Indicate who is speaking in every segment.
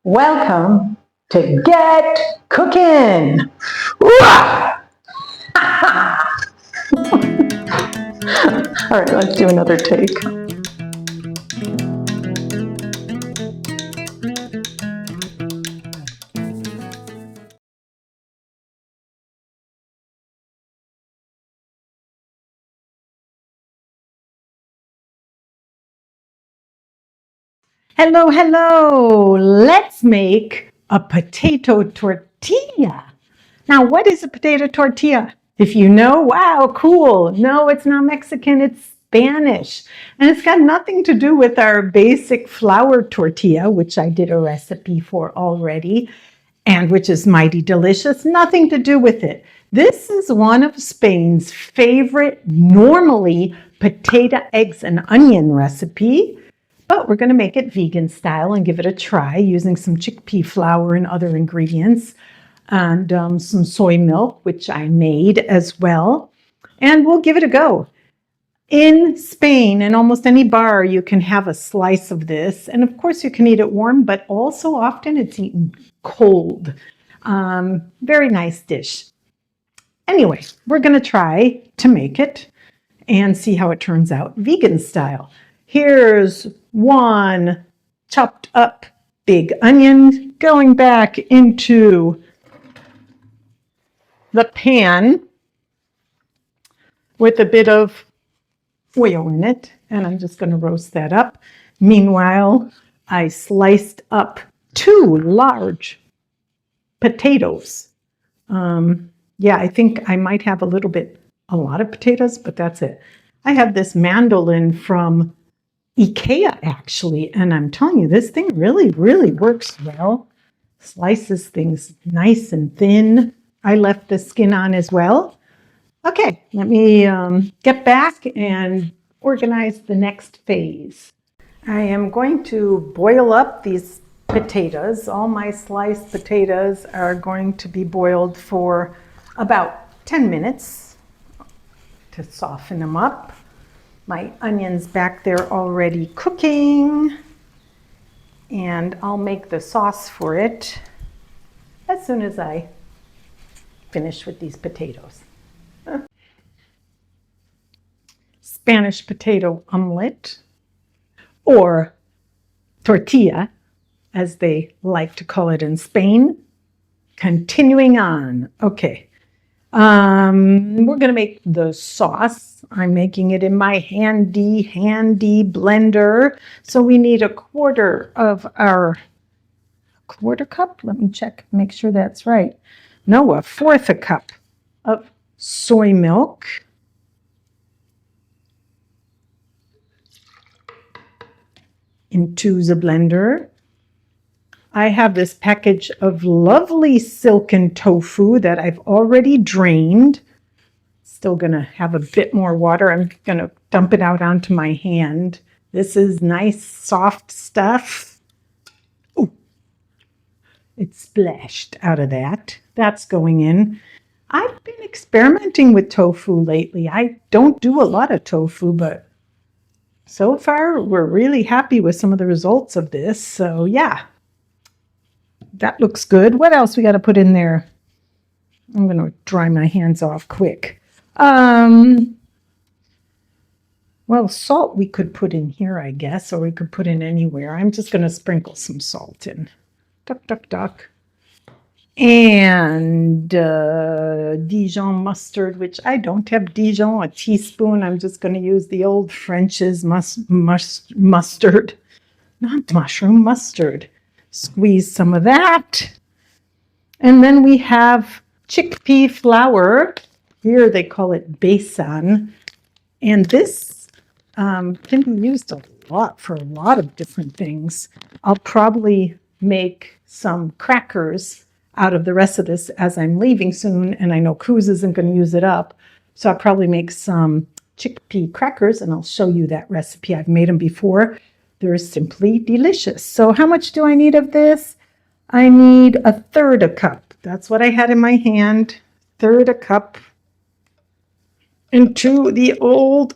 Speaker 1: Welcome to Get Cookin'. All right, let's do another take. Hello, hello. Let's make a potato tortilla. Now, what is a potato tortilla? If you know, wow, cool. No, it's not Mexican, it's Spanish. And it's got nothing to do with our basic flour tortilla, which I did a recipe for already, and which is mighty delicious. Nothing to do with it. This is one of Spain's favorite, normally potato, eggs, and onion recipe. But we're going to make it vegan style and give it a try using some chickpea flour and other ingredients and some soy milk, which I made as well. And we'll give it a go. In Spain, in almost any bar, you can have a slice of this. And of course, you can eat it warm, but also often it's eaten cold. Very nice dish. Anyway, we're going to try to make it and see how it turns out vegan style. Here's one chopped up big onion going back into the pan with a bit of oil in it, and I'm just going to roast that up. Meanwhile, I sliced up 2 large potatoes. Yeah, I think I might have a lot of potatoes, but that's it. I have this mandolin from IKEA actually, and I'm telling you, this thing really, really works well. Slices things nice and thin. I left the skin on as well. Okay, let me get back and organize the next phase. I am going to boil up these potatoes. All my sliced potatoes are going to be boiled for about 10 minutes to soften them up. My onion's back there already cooking, and I'll make the sauce for it as soon as I finish with these potatoes. Spanish potato omelet, or tortilla, as they like to call it in Spain. Continuing on. Okay. We're going to make the sauce. I'm making it in my handy blender. So we need a quarter cup. Let me check, make sure that's right. No, a fourth a cup of soy milk. Into the blender. I have this package of lovely silken tofu that I've already drained. Still going to have a bit more water. I'm going to dump it out onto my hand. This is nice, soft stuff. Oh, it splashed out of that. That's going in. I've been experimenting with tofu lately. I don't do a lot of tofu, but so far we're really happy with some of the results of this. So yeah. That looks good. What else we got to put in there? I'm going to dry my hands off quick. Well, salt we could put in here, I guess, or we could put in anywhere. I'm just going to sprinkle some salt in. Duck, duck, duck. And Dijon mustard, which I don't have Dijon, a teaspoon. I'm just going to use the old French's mustard, not mushroom, mustard. Squeeze some of that. And then we have chickpea flour. Here they call it besan. And this can be used a lot for a lot of different things. I'll probably make some crackers out of the rest of this as I'm leaving soon. And I know Cruz isn't going to use it up. So I'll probably make some chickpea crackers, and I'll show you that recipe. I've made them before. They're simply delicious. So how much do I need of this? I need a third a cup. That's what I had in my hand. Third a cup into the old,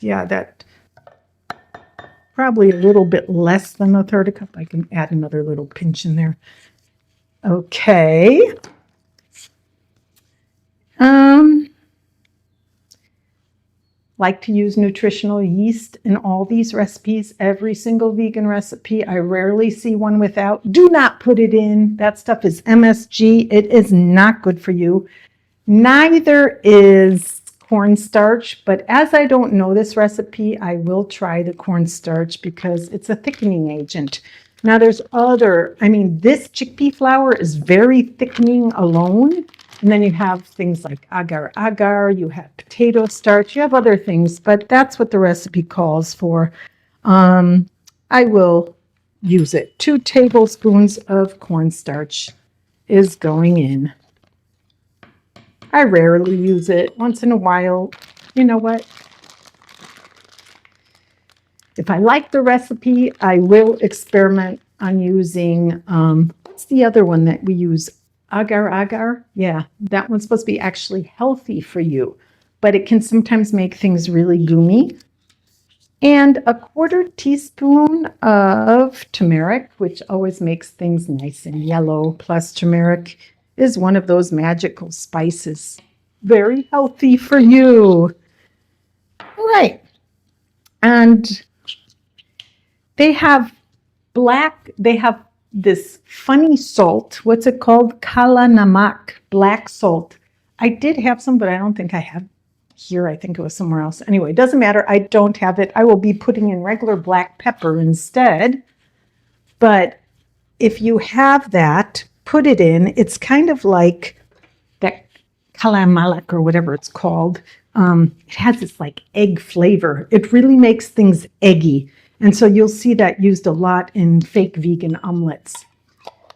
Speaker 1: that probably a little bit less than a third a cup. I can add another little pinch in there. Okay. Like to use nutritional yeast in all these recipes, every single vegan recipe. I rarely see one without. Do not put it in. That stuff is MSG. It is not good for you. Neither is cornstarch, but as I don't know this recipe, I will try the cornstarch because it's a thickening agent. Now there's this chickpea flour is very thickening alone. And then you have things like agar, you have potato starch, you have other things, but that's what the recipe calls for. I will use it. 2 tablespoons of cornstarch is going in. I rarely use it. Once in a while, you know what? If I like the recipe, I will experiment on using, what's the other one that we use? Agar. Yeah, that one's supposed to be actually healthy for you, but it can sometimes make things really gooey. And a 1/4 teaspoon of turmeric, which always makes things nice and yellow. Plus turmeric is one of those magical spices. Very healthy for you. All right. And they have this funny salt. What's it called? Kala namak, black salt. I did have some, but I don't think I have here. I think it was somewhere else. Anyway, it doesn't matter. I don't have it. I will be putting in regular black pepper instead. But if you have that, put it in. It's kind of like that kala malak or whatever it's called. It has this like egg flavor. It really makes things eggy. And so you'll see that used a lot in fake vegan omelets.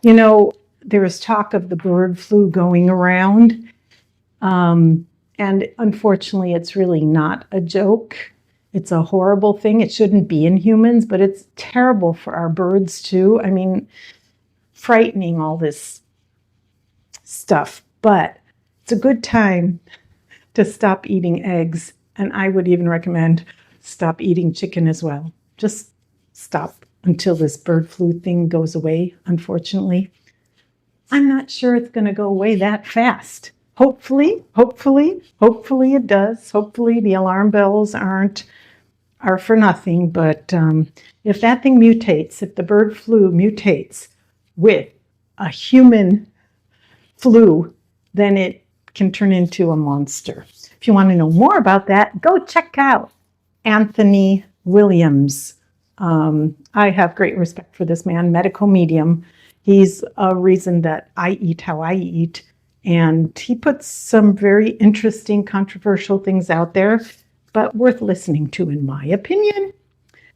Speaker 1: You know, there is talk of the bird flu going around. And unfortunately, it's really not a joke. It's a horrible thing. It shouldn't be in humans, but it's terrible for our birds too. I mean, frightening, all this stuff. But it's a good time to stop eating eggs. And I would even recommend stop eating chicken as well. Just stop until this bird flu thing goes away, unfortunately. I'm not sure it's going to go away that fast. Hopefully it does. Hopefully the alarm bells are for nothing. But if that thing mutates, if the bird flu mutates with a human flu, then it can turn into a monster. If you want to know more about that, go check out Anthony Williams. I have great respect for this man, medical medium. He's a reason that I eat how I eat. And he puts some very interesting, controversial things out there, but worth listening to, in my opinion.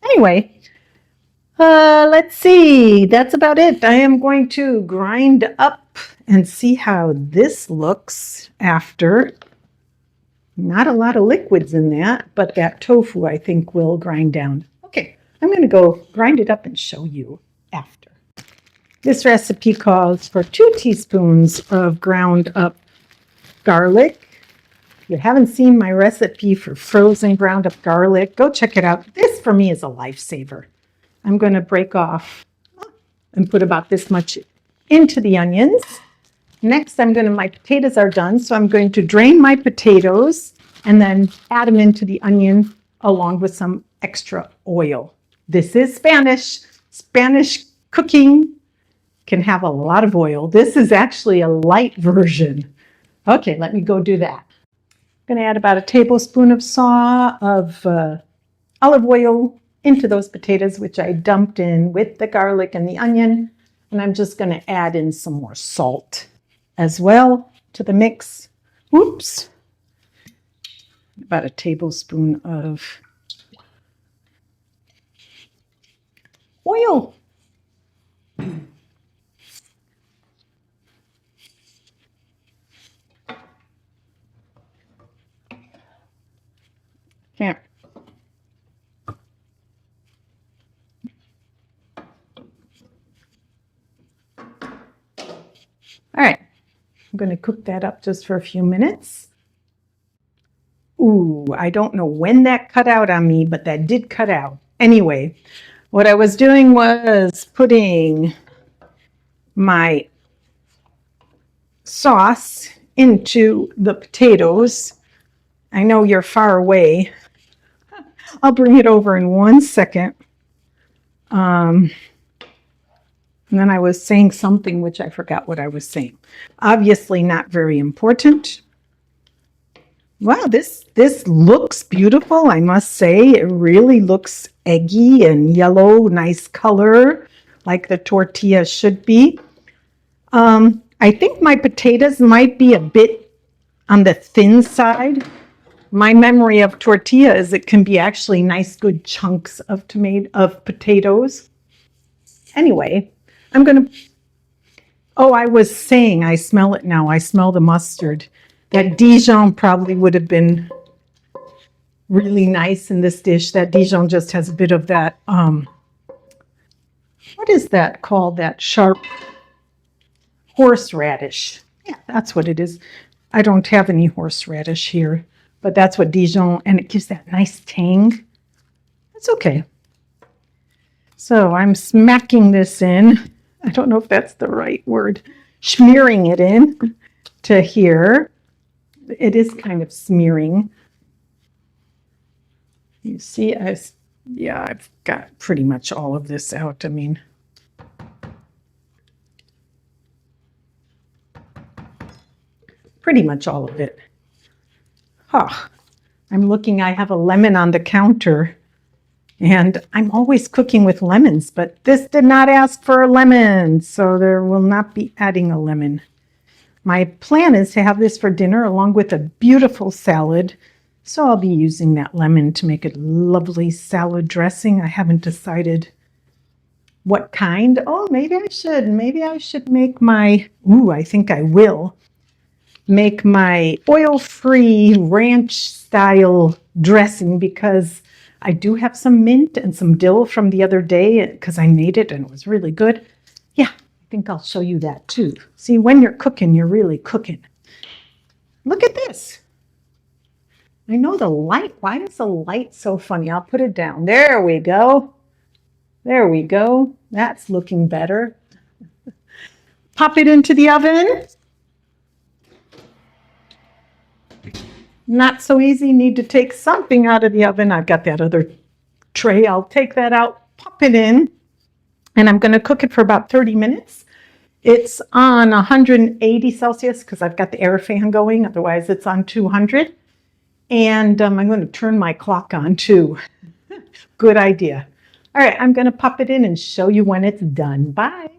Speaker 1: Anyway, let's see. That's about it. I am going to grind up and see how this looks after. Not a lot of liquids in that, but that tofu I think will grind down. Okay, I'm going to go grind it up and show you after. This recipe calls for 2 teaspoons of ground up garlic. If you haven't seen my recipe for frozen ground up garlic, go check it out. This for me is a lifesaver. I'm going to break off and put about this much into the onions. Next, my potatoes are done, so I'm going to drain my potatoes and then add them into the onion along with some extra oil. This is Spanish. Spanish cooking can have a lot of oil. This is actually a light version. Okay, let me go do that. I'm going to add about a tablespoon of olive oil into those potatoes, which I dumped in with the garlic and the onion. And I'm just going to add in some more salt as well to the mix. Oops. About a tablespoon of oil. Here. All right, I'm going to cook that up just for a few minutes. Ooh, I don't know when that cut out on me, but that did cut out. Anyway, what I was doing was putting my sauce into the potatoes. I know you're far away. I'll bring it over in 1 second. And then I was saying something which I forgot what I was saying. Obviously not very important. Wow, this looks beautiful, I must say. It really looks eggy and yellow, nice color, like the tortilla should be. I think my potatoes might be a bit on the thin side. My memory of tortilla is it can be actually nice, good chunks of potatoes. Anyway, I'm going to... Oh, I was saying, I smell it now. I smell the mustard. That Dijon probably would have been really nice in this dish. That Dijon just has a bit of that, what is that called? That sharp horseradish. Yeah, that's what it is. I don't have any horseradish here, but that's what Dijon, and it gives that nice tang. That's okay. So I'm smacking this in. I don't know if that's the right word. Smearing it in to here. It is kind of smearing. You see, I've got pretty much all of this out. I mean, pretty much all of it. Huh. I'm looking, I have a lemon on the counter, and I'm always cooking with lemons, but this did not ask for a lemon, so there will not be adding a lemon. My plan is to have this for dinner along with a beautiful salad, so I'll be using that lemon to make a lovely salad dressing. I haven't decided what kind. Oh, maybe I should. Maybe I should make my, I think I will make my oil-free ranch-style dressing because I do have some mint and some dill from the other day because I made it and it was really good. Yeah, I think I'll show you that too. See, when you're cooking, you're really cooking. Look at this. I know the light. Why is the light so funny? I'll put it down. There we go. There we go. That's looking better. Pop it into the oven. Not so easy. Need to take something out of the oven. I've got that other tray. I'll take that out, pop it in, and I'm going to cook it for about 30 minutes. It's on 180 Celsius because I've got the air fan going. Otherwise, it's on 200. And I'm going to turn my clock on too. Good idea. All right, I'm going to pop it in and show you when it's done. Bye.